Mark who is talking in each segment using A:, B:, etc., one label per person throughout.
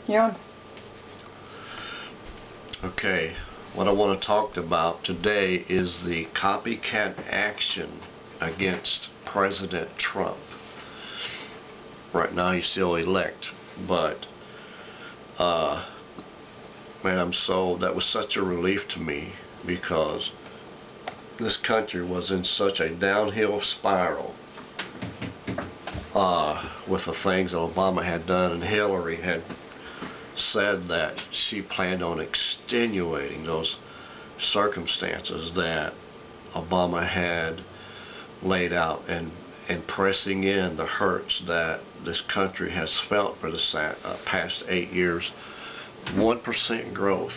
A: You're on.
B: Okay, what I want to talk about today is the copycat action against President Trump. Right now he's still elect, but man, that was such a relief to me, because this country was in such a downhill spiral with the things that Obama had done, and Hillary had said that she planned on extenuating those circumstances that Obama had laid out, and pressing in the hurts that this country has felt for the past 8 years. 1% growth.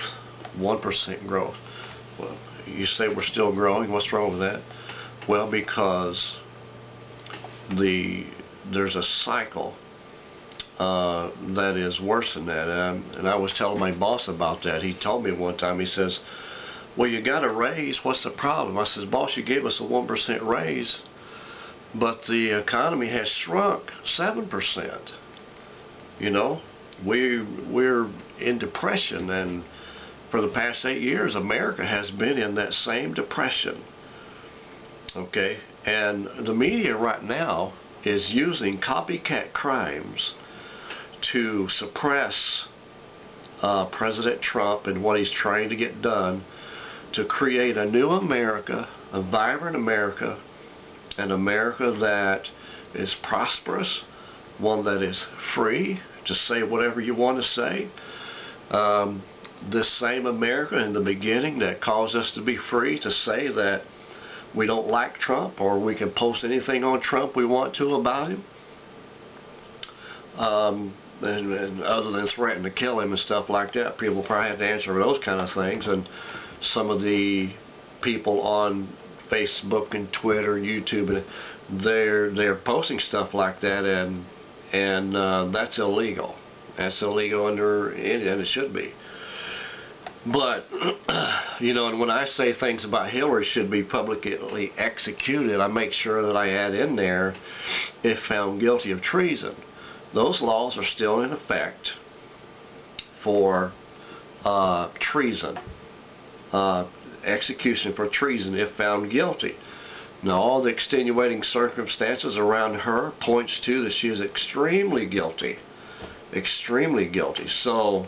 B: 1% growth. Well, you say we're still growing. What's wrong with that? Well, because there's a cycle that is worse than that. And I was telling my boss about that. He told me one time, he says, well, you got a raise. What's the problem? I says, boss, you gave us a 1% raise, but the economy has shrunk 7%. You know, we're in depression, and for the past 8 years, America has been in that same depression. Okay, and the media right now is using copycat crimes to suppress President Trump and what he's trying to get done, to create a new America, a vibrant America, an America that is prosperous, one that is free to say whatever you want to say. This same America in the beginning that caused us to be free to say that we don't like Trump, or we can post anything on Trump we want to about him, and other than threaten to kill him and stuff like that. People probably have to answer for those kind of things. And some of the people on Facebook and Twitter and YouTube, and they're posting stuff like that, and that's illegal. That's illegal under India, and it should be. But you know, and when I say things about Hillary should be publicly executed, I make sure that I add in there, if found guilty of treason. Those laws are still in effect for treason, execution for treason if found guilty. Now, all the extenuating circumstances around her points to that she is extremely guilty, extremely guilty. So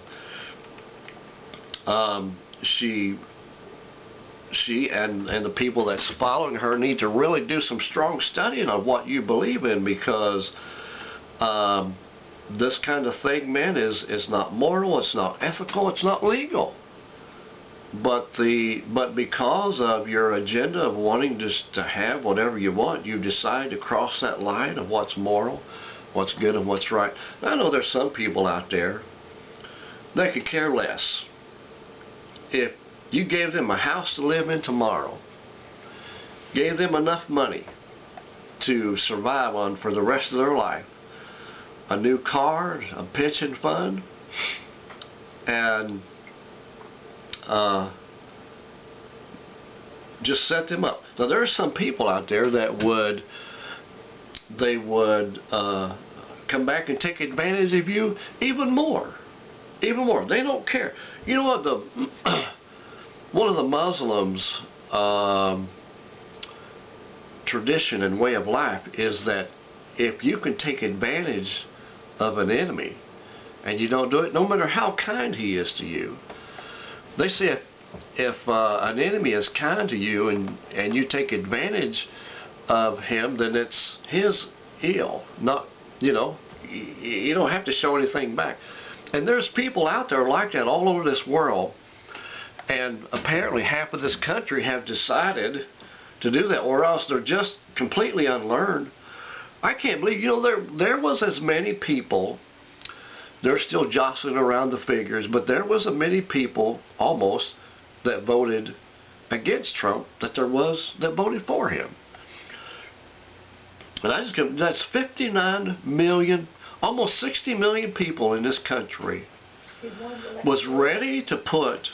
B: she and the people that's following her need to really do some strong studying on what you believe in, because this kind of thing, man, is not moral, it's not ethical, it's not legal. But because of your agenda of wanting just to have whatever you want, you decide to cross that line of what's moral, what's good, and what's right. And I know there's some people out there that could care less. If you gave them a house to live in tomorrow, gave them enough money to survive on for the rest of their life, a new car, a pension fund, and just set them up. Now, there are some people out there that would come back and take advantage of you even more. Even more. They don't care. You know what? One of the Muslims' tradition and way of life is that if you can take advantage of an enemy and you don't do it, no matter how kind he is to you, they say if an enemy is kind to you and you take advantage of him, then it's his ill. Not, you know, you don't have to show anything back. And there's people out there like that all over this world, and apparently half of this country have decided to do that, or else they're just completely unlearned. I can't believe, you know, there was as many people, they're still jostling around the figures, but there was as many people almost that voted against Trump that there was that voted for him. And that's 59 million, almost 60 million people in this country was ready to put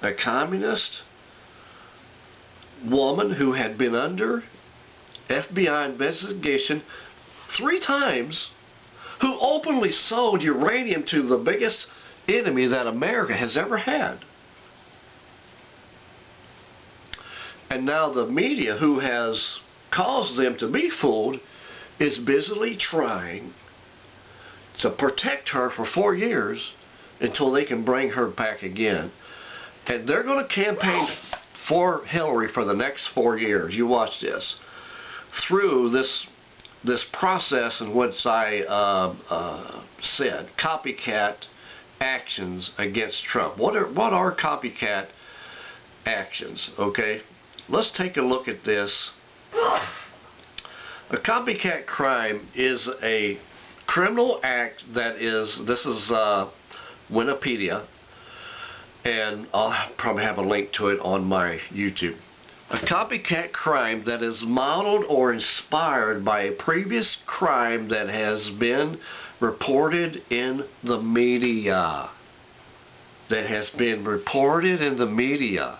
B: a communist woman who had been under FBI investigation 3 times, who openly sold uranium to the biggest enemy that America has ever had. And now the media, who has caused them to be fooled, is busily trying to protect her for 4 years until they can bring her back again. And they're going to campaign for Hillary for the next 4 years. You watch this. Through this process in which I said, copycat actions against Trump. What are copycat actions? Okay, let's take a look at this. A copycat crime is a criminal act that is, this is Wikipedia, and I'll probably have a link to it on my YouTube. A copycat crime that is modeled or inspired by a previous crime that has been reported in the media. That has been reported in the media.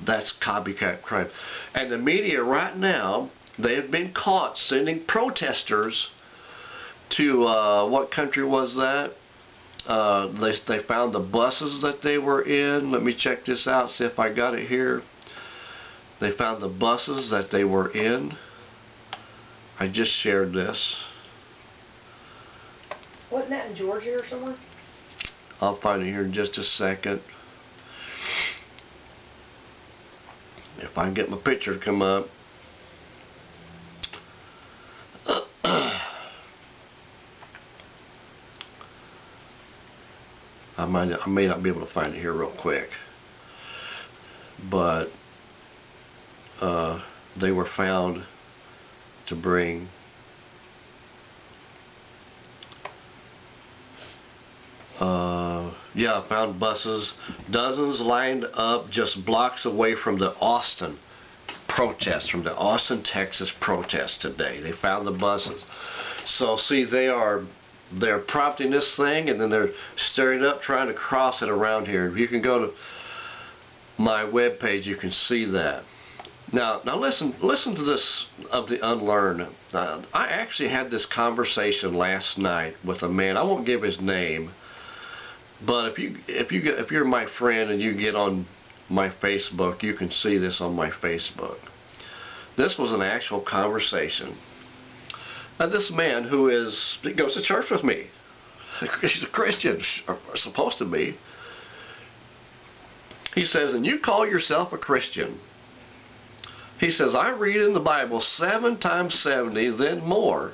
B: That's copycat crime. And the media right now, they have been caught sending protesters to, what country was that? They found the buses that they were in. Let me check this out, see if I got it here. They found the buses that they were in. I just shared this.
A: Wasn't that in Georgia or somewhere?
B: I'll find it here in just a second. If I can get my picture to come up. I may not be able to find it here real quick. But they were found to bring found buses, dozens lined up just blocks away from the Austin protest, from the Austin, Texas protest today. They found the buses. So see, they're prompting this thing, and then they're stirring up, trying to cross it around here. If you can go to my webpage, you can see that. Now listen to this of the unlearned. I actually had this conversation last night with a man. I won't give his name, but if you're my friend and you get on my Facebook, you can see this on my Facebook. This was an actual conversation. Now this man he goes to church with me. He's a Christian, or supposed to be. He says, and you call yourself a Christian. He says, I read in the Bible 7 times 70, then more.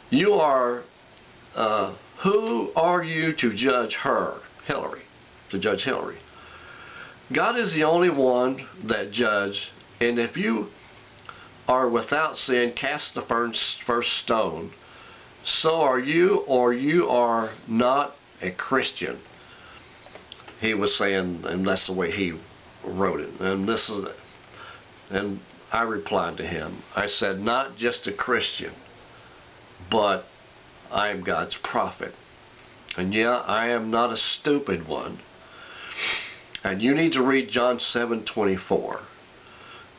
B: You are, who are you to judge her, Hillary, to judge Hillary? God is the only one that judges, and if you are without sin, cast the first stone. So are you, or you are not a Christian. He was saying, and that's the way he wrote it. And I replied to him. I said, not just a Christian, but I am God's prophet. And yeah, I am not a stupid one. And you need to read John 7:24.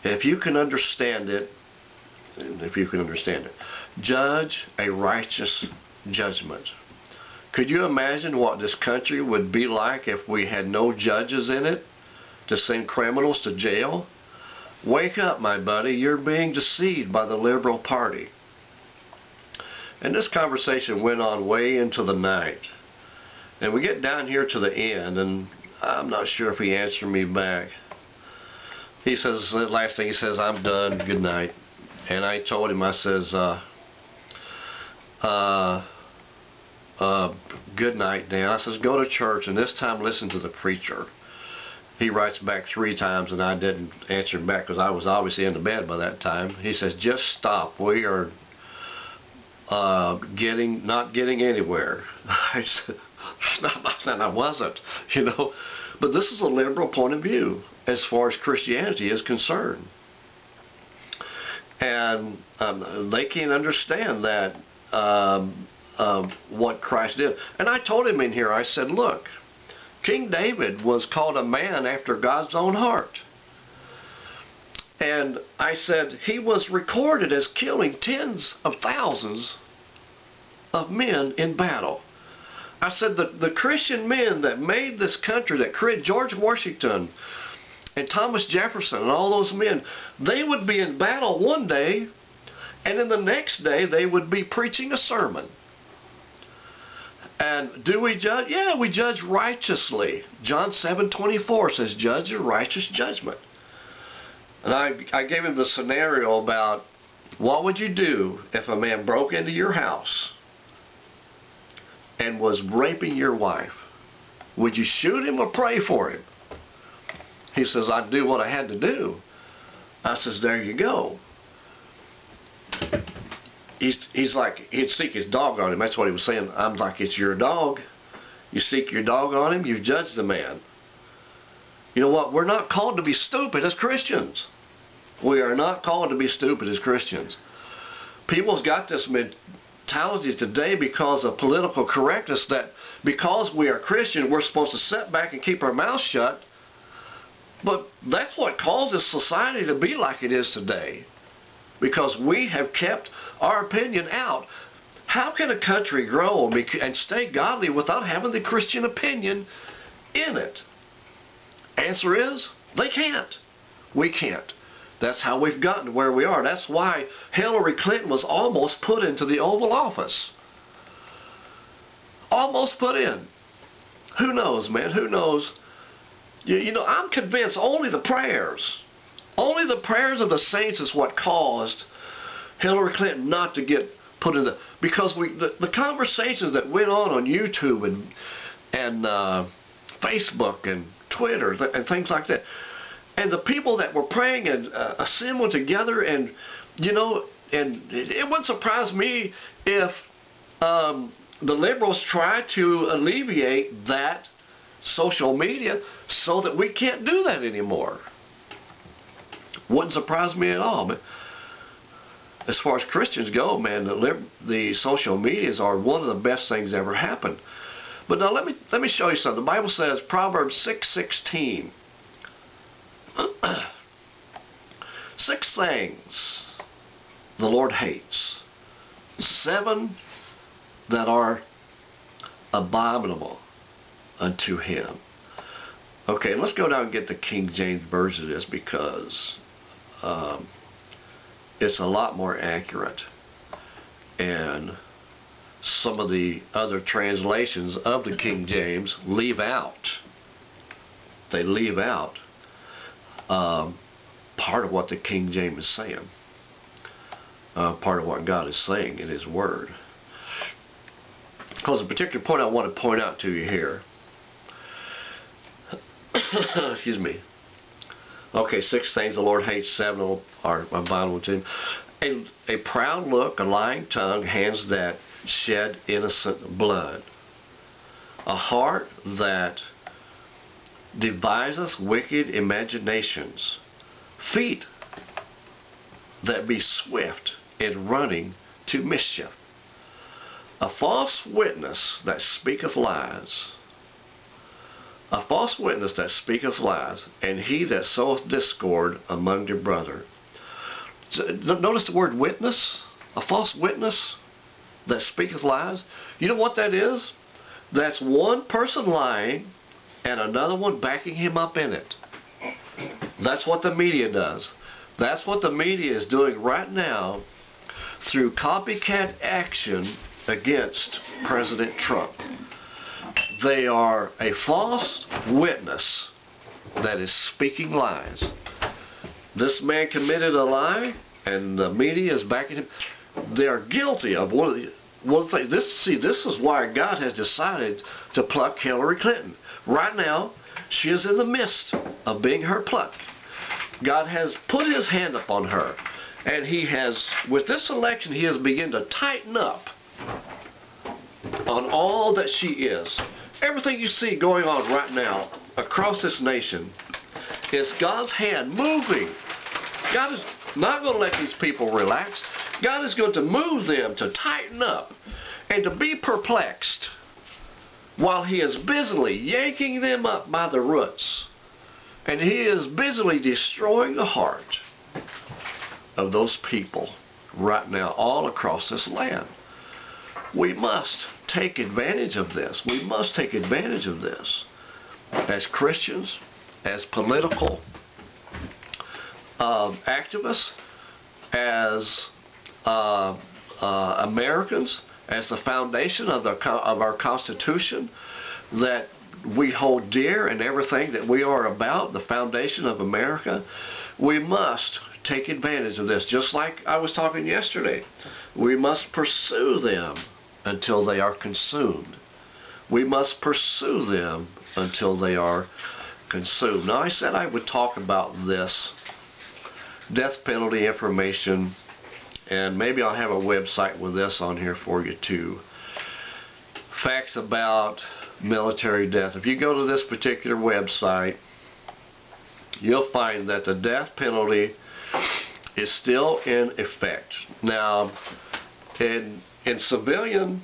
B: If you can understand it, judge a righteous judgment. Could you imagine what this country would be like if we had no judges in it to send criminals to jail? Wake up, my buddy. You're being deceived by the Liberal Party. And this conversation went on way into the night. And we get down here to the end, and I'm not sure if he answered me back. He says, the last thing he says, I'm done, good night. And I told him, I says, good night, Dan. I says, go to church, and this time listen to the preacher. He writes back 3 times, and I didn't answer him back because I was obviously in the bed by that time. He says, just stop. We are not getting anywhere. I said, I wasn't, you know. But this is a liberal point of view as far as Christianity is concerned. And they can't understand that what Christ did. And I told him in here, I said, look, King David was called a man after God's own heart. And I said, he was recorded as killing tens of thousands of men in battle. I said the Christian men that made this country, that created George Washington and Thomas Jefferson and all those men, they would be in battle one day, and then the next day they would be preaching a sermon. And do we judge? Yeah, we judge righteously. John 7:24 says, judge a righteous judgment. And I gave him the scenario about, what would you do if a man broke into your house and was raping your wife? Would you shoot him or pray for him? He says, I'd do what I had to do. I says, there you go. He's like, he'd seek his dog on him. That's what he was saying. I'm like, it's your dog. You seek your dog on him, you've judged the man. You know what? We're not called to be stupid as Christians. We are not called to be stupid as Christians. People's got this mentality today because of political correctness that because we are Christian, we're supposed to sit back and keep our mouths shut. But that's what causes society to be like it is today. Because we have kept our opinion out. How can a country grow and stay godly without having the Christian opinion in it? Answer is, they can't. We can't. That's how we've gotten to where we are. That's why Hillary Clinton was almost put into the Oval Office. Almost put in. Who knows, man? Who knows? You know, I'm convinced only the prayers of the saints is what caused Hillary Clinton not to get put in because the conversations that went on YouTube and Facebook and Twitter and things like that, and the people that were praying and assembling together, and you know, and it wouldn't surprise me if the liberals tried to alleviate that social media so that we can't do that anymore. Wouldn't surprise me at all. But as far as Christians go, man, the social medias are one of the best things ever happened. But now let me show you something. The Bible says, Proverbs 6:16. 6 things the Lord hates, 7 that are abominable unto Him. Okay, let's go down and get the King James Version of this because it's a lot more accurate, and some of the other translations of the King James leave out. They leave out part of what the King James is saying, part of what God is saying in His Word. Because a particular point I want to point out to you here. Excuse me. Okay, 6 things the Lord hates, 7 are abominable to Him. A proud look, a lying tongue, hands that shed innocent blood. A heart that deviseth wicked imaginations. Feet that be swift in running to mischief. A false witness that speaketh lies. A false witness that speaketh lies, and he that soweth discord among your brother. Notice the word witness. A false witness that speaketh lies. You know what that is? That's one person lying and another one backing him up in it. That's what the media does. That's what the media is doing right now through copycat action against President Trump. They are a false witness that is speaking lies. This man committed a lie, and the media is backing him. They are guilty of one thing. This is why God has decided to pluck Hillary Clinton. Right now, she is in the midst of being her plucked. God has put His hand upon her, and He has, with this election, He has begun to tighten up on all that she is. Everything you see going on right now across this nation is God's hand moving. God is not going to let these people relax. God is going to move them to tighten up and to be perplexed while He is busily yanking them up by the roots. And He is busily destroying the heart of those people right now all across this land. We must take advantage of this. We must take advantage of this as Christians, as political activists, as Americans, as the foundation of our Constitution that we hold dear and everything that we are about, the foundation of America. We must take advantage of this. Just like I was talking yesterday, we must pursue them until they are consumed. We must pursue them until they are consumed. Now, I said I would talk about this death penalty information, and maybe I'll have a website with this on here for you too. Facts about military death. If you go to this particular website, you'll find that the death penalty is still in effect. Now, in civilian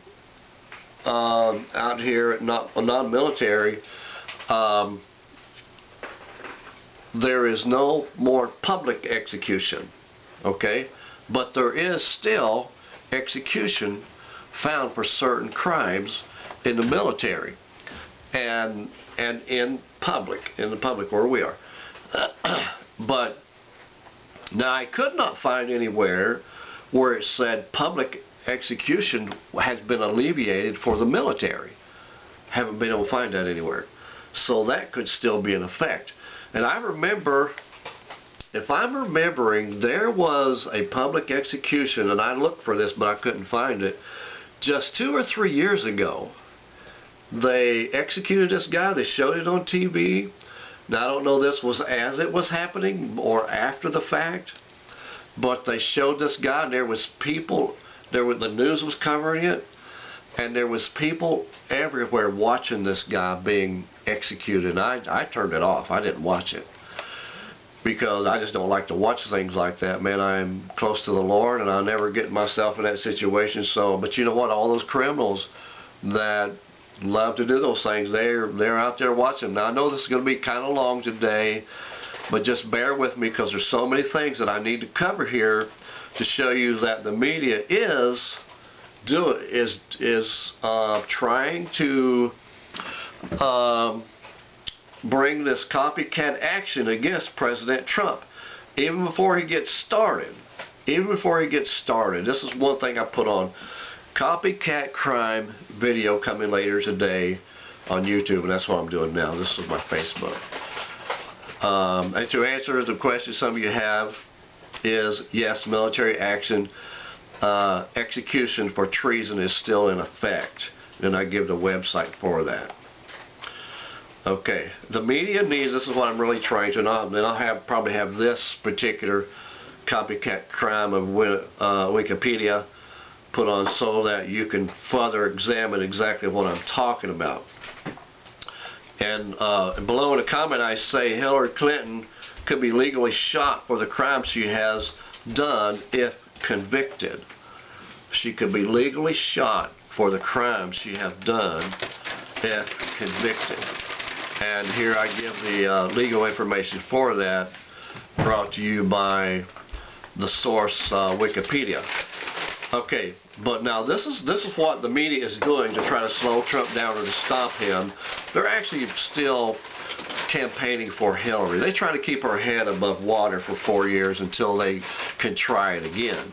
B: out here, non-military, there is no more public execution, okay? But there is still execution found for certain crimes in the military and in the public where we are. But now I could not find anywhere where it said public execution has been alleviated for the military. Haven't been able to find that anywhere. So that could still be in effect. And I remember, if I'm remembering, there was a public execution, and I looked for this but I couldn't find it, just 2 or 3 years ago. They executed this guy. They showed it on TV. Now, I don't know if this was as it was happening or after the fact, but they showed this guy, and there was people, the news was covering it, and there was people everywhere watching this guy being executed. And I turned it off. I didn't watch it because I just don't like to watch things like that. Man, I'm close to the Lord, and I'll never get myself in that situation. So, but you know what? All those criminals that love to do those things, they're out there watching. Now, I know this is going to be kind of long today, but just bear with me because there's so many things that I need to cover here to show you that the media is trying to bring this copycat action against President Trump even before he gets started. This is one thing I put on. Copycat crime video coming later today on YouTube, and that's what I'm doing now. This is my Facebook. And to answer the question some of you have is, yes, military action, execution for treason is still in effect, and I give the website for that. Okay, the media needs, this is what I'm really trying to, and then I'll probably have this particular copycat crime of Wikipedia put on so that you can further examine exactly what I'm talking about. And below in the comment I say Hillary Clinton could be legally shot for the crime she has done if convicted. She could be legally shot for the crime she has done if convicted. And here I give the legal information for that, brought to you by the source Wikipedia. Okay, but now this is what the media is doing to try to slow Trump down or to stop him. They're actually still campaigning for Hillary. They try to keep her head above water for 4 years until they can try it again.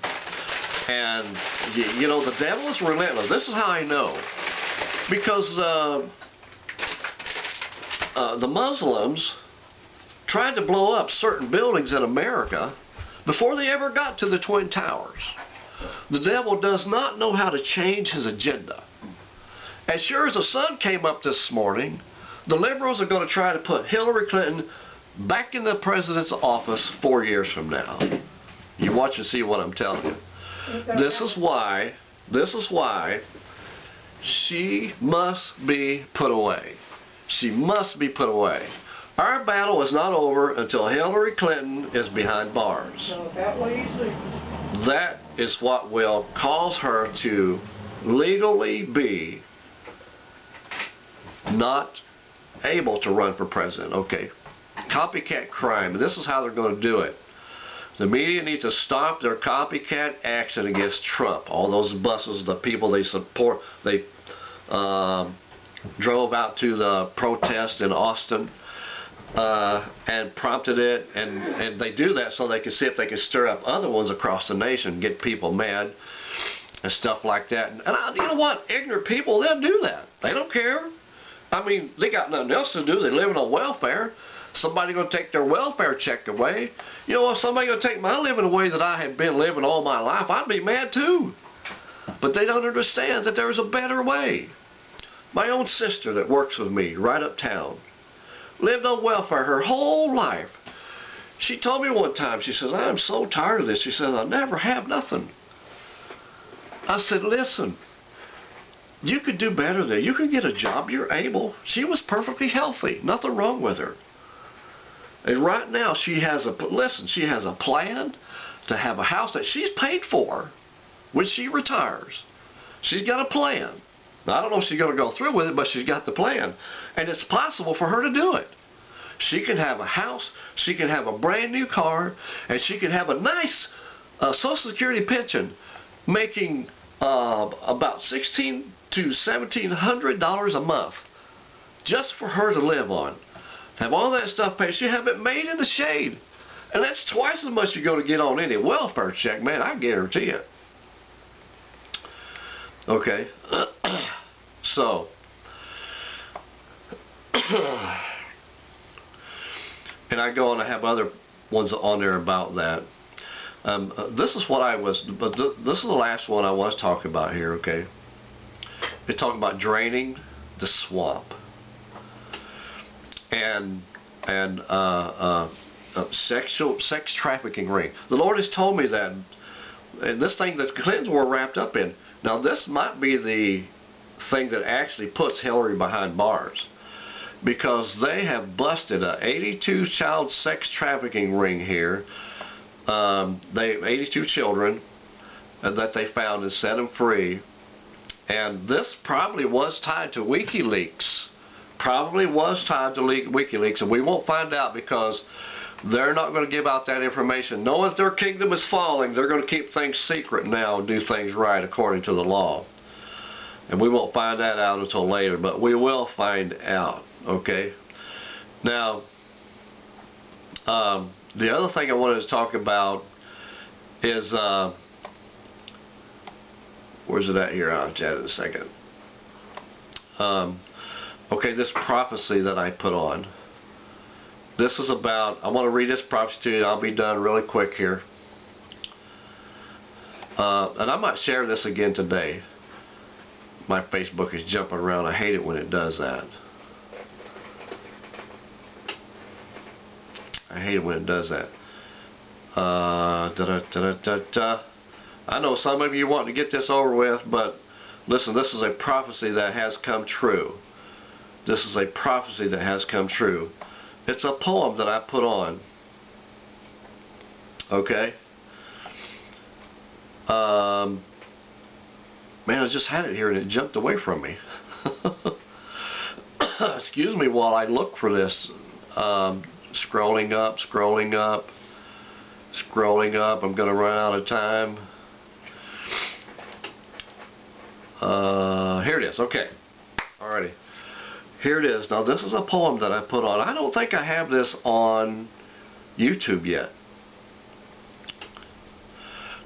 B: And you know, the devil is relentless. This is how I know, because the Muslims tried to blow up certain buildings in America before they ever got to the Twin Towers. The devil does not know how to change his agenda. As sure as the sun came up this morning, the liberals are going to try to put Hillary Clinton back in the president's office 4 years from now. You watch and see what I'm telling you. This is why she must be put away. She must be put away. Our battle is not over until Hillary Clinton is behind bars. That is what will cause her to legally be not able to run for president. Okay, copycat crime, and this is how they're going to do it. The media needs to stop their copycat action against Trump. All those buses, the people they support, they drove out to the protest in Austin and prompted it, and they do that so they can see if they can stir up other ones across the nation, get people mad and stuff like that. And you know what? Ignorant people, they'll do that. They don't care. I mean, they got nothing else to do. They're living on welfare. Somebody going to take their welfare check away. You know, if somebody going to take my living away that I have been living all my life, I'd be mad too. But they don't understand that there's a better way. My own sister that works with me right uptown lived on welfare her whole life. She told me one time, she says, I'm so tired of this. She says, I'll never have nothing. I said, listen, you could do better than that. You can get a job. You're able. She was perfectly healthy. Nothing wrong with her. And right now she has she has a plan to have a house that she's paid for when she retires. She's got a plan. Now, I don't know if she's going to go through with it, but she's got the plan. And it's possible for her to do it. She can have a house, she can have a brand new car, and she can have a nice Social Security pension making about $1,600 to $1,700 a month just for her to live on. Have all that stuff paid. She have it made in the shade. And that's twice as much you're going to get on any welfare check, man, I guarantee it. Okay. So, and I go on to have other ones on there about that. This is what I was, but this is the last one I was talking about here, okay? They talk about draining the swamp. And sex trafficking ring. The Lord has told me that, and this thing that Clintons were wrapped up in. Now this might be the thing that actually puts Hillary behind bars, because they have busted a 82 child sex trafficking ring here. 82 children that they found and set them free, and this probably was tied to WikiLeaks. Probably was tied to WikiLeaks, and we won't find out because they're not going to give out that information. Knowing that their kingdom is falling, they're going to keep things secret now and do things right according to the law. And we won't find that out until later, but we will find out, okay? Now, the other thing I wanted to talk about is, where's it at here? I'll chat in a second. Okay, this prophecy that I put on. This is about, I want to read this prophecy to you, and I'll be done really quick here. And I might share this again today. My Facebook is jumping around. I hate it when it does that. I hate it when it does that. I know some of you want to get this over with, but listen, this is a prophecy that has come true. This is a prophecy that has come true. It's a poem that I put on. Okay? Man, I just had it here and it jumped away from me. Excuse me while I look for this. Scrolling up, scrolling up, scrolling up. I'm going to run out of time. Here it is. Okay. Alrighty. Here it is. Now this is a poem that I put on. I don't think I have this on YouTube yet.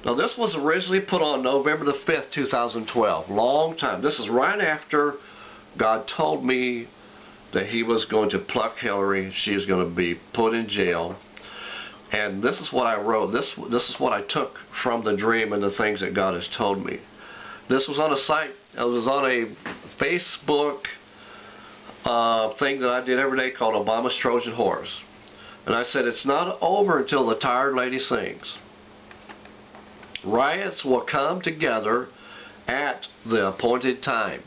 B: Now this was originally put on November the 5th, 2012. Long time. This is right after God told me that He was going to pluck Hillary. She is going to be put in jail. And this is what I wrote. This is what I took from the dream and the things that God has told me. This was on a site. It was on a Facebook thing that I did every day called Obama's Trojan Horse. And I said, it's not over until the tired lady sings. Riots will come together at the appointed time.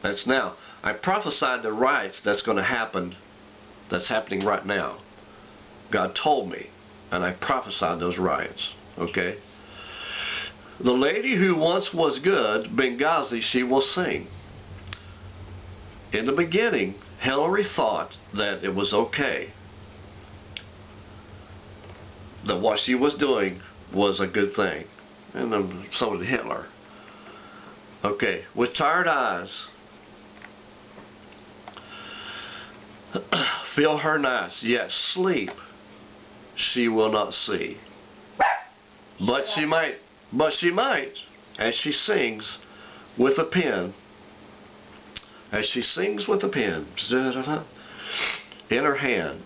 B: That's now. I prophesied the riots that's going to happen, that's happening right now. God told me, and I prophesied those riots. Okay? The lady who once was good, Benghazi, she will sing. In the beginning, Hillary thought that it was okay. that what she was doing was a good thing. And so did Hitler. Okay, with tired eyes, feel her nice, yet sleep she will not see. But she might, as she sings with a pen, in her hand,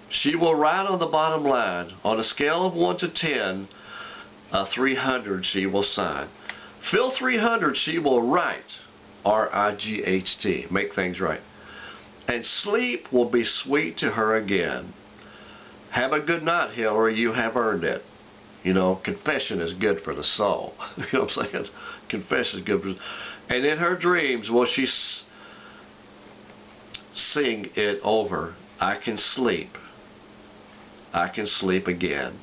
B: she will write on the bottom line, on a scale of 1 to 10, 300 she will sign. Fill 300 she will write, R-I-G-H-T, make things right. And sleep will be sweet to her again. Have a good night, Hillary, you have earned it. You know, confession is good for the soul. You know what I'm saying? Confession is good for the soul. And in her dreams will she sing it over. I can sleep. I can sleep again.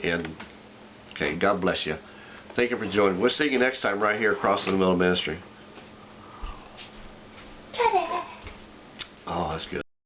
B: And, okay, God bless you. Thank you for joining. We'll see you next time right here across the middle of ministry.
C: Ta-da!